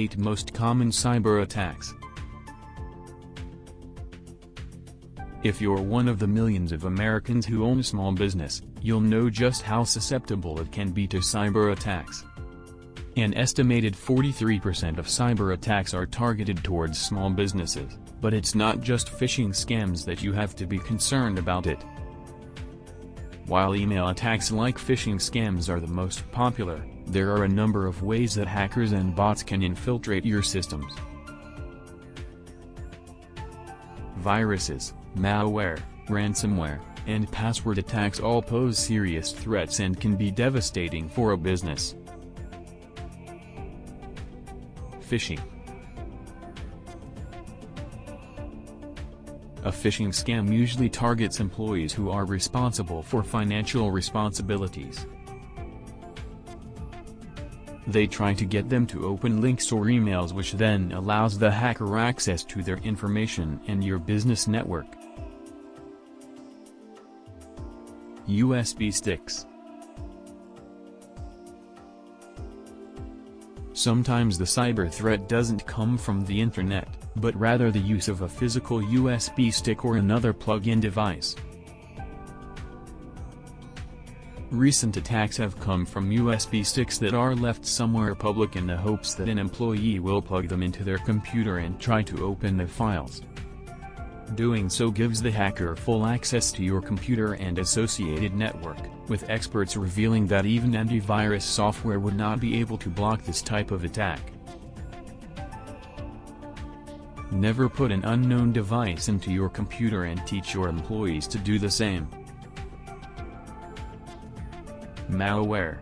8 most common cyber attacks. If you're one of the millions of Americans who own a small business, you'll know just how susceptible it can be to cyber attacks. An estimated 43% of cyber attacks are targeted towards small businesses, but it's not just phishing scams that you have to be concerned about it. While email attacks like phishing scams are the most popular, there are a number of ways that hackers and bots can infiltrate your systems. Viruses, malware, ransomware, and password attacks all pose serious threats and can be devastating for a business. Phishing. A phishing scam usually targets employees who are responsible for financial responsibilities. They try to get them to open links or emails, which then allows the hacker access to their information and your business network. USB sticks. Sometimes the cyber threat doesn't come from the internet, but rather the use of a physical USB stick or another plug-in device. Recent attacks have come from USB sticks that are left somewhere public in the hopes that an employee will plug them into their computer and try to open the files. Doing so gives the hacker full access to your computer and associated network, with experts revealing that even antivirus software would not be able to block this type of attack. Never put an unknown device into your computer and teach your employees to do the same. Malware.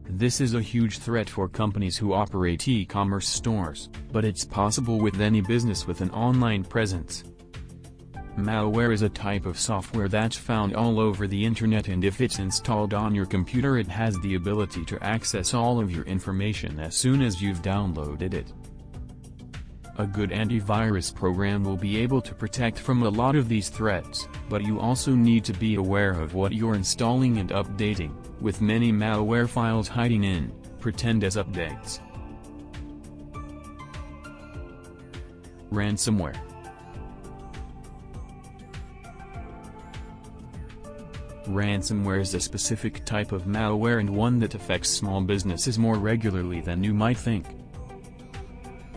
This is a huge threat for companies who operate e-commerce stores, but it's possible with any business with an online presence. Malware is a type of software that's found all over the internet, and if it's installed on your computer, it has the ability to access all of your information as soon as you've downloaded it. A good antivirus program will be able to protect from a lot of these threats, but you also need to be aware of what you're installing and updating, with many malware files hiding in, pretend as updates. Ransomware. Ransomware is a specific type of malware and one that affects small businesses more regularly than you might think.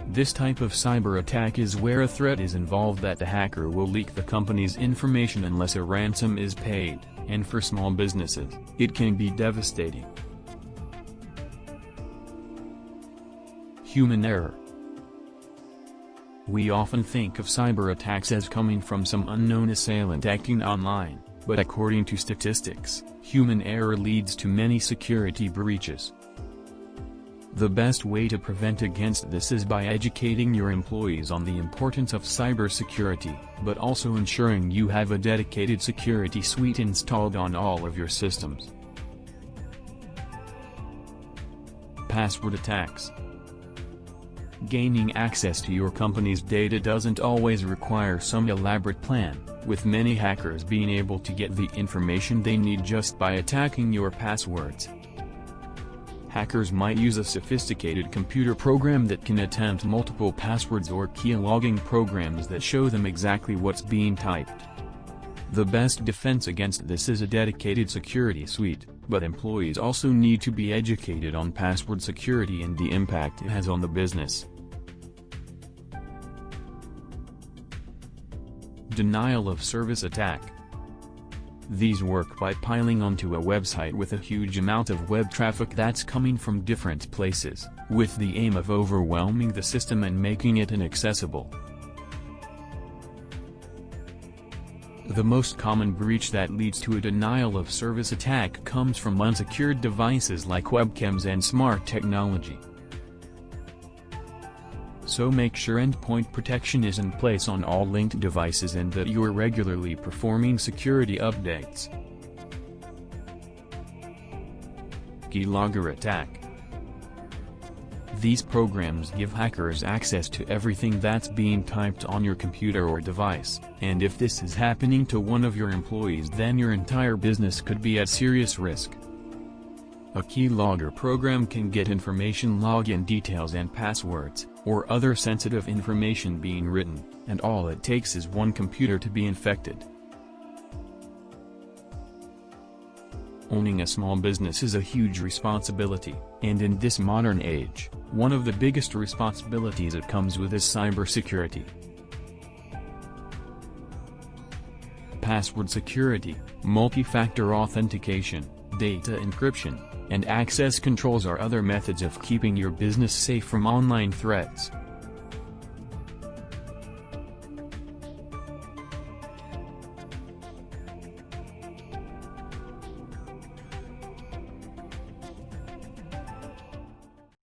This type of cyber attack is where a threat is involved that the hacker will leak the company's information unless a ransom is paid, and for small businesses, it can be devastating. Human error. We often think of cyber attacks as coming from some unknown assailant acting online, but according to statistics, human error leads to many security breaches. The best way to prevent against this is by educating your employees on the importance of cybersecurity, but also ensuring you have a dedicated security suite installed on all of your systems. Password attacks. Gaining access to your company's data doesn't always require some elaborate plan, with many hackers being able to get the information they need just by attacking your passwords. Hackers might use a sophisticated computer program that can attempt multiple passwords or key logging programs that show them exactly what's being typed. The best defense against this is a dedicated security suite, but employees also need to be educated on password security and the impact it has on the business. Denial of service attack. These work by piling onto a website with a huge amount of web traffic that's coming from different places, with the aim of overwhelming the system and making it inaccessible. The most common breach that leads to a denial of service attack comes from unsecured devices like webcams and smart technology. So make sure endpoint protection is in place on all linked devices and that you are regularly performing security updates. Keylogger Attack. These programs give hackers access to everything that's being typed on your computer or device, and if this is happening to one of your employees, then your entire business could be at serious risk. A keylogger program can get information, login details and passwords, or other sensitive information being written, and all it takes is one computer to be infected. Owning a small business is a huge responsibility, and in this modern age, one of the biggest responsibilities it comes with is cybersecurity. Password security, multi-factor authentication, data encryption, and access controls are other methods of keeping your business safe from online threats.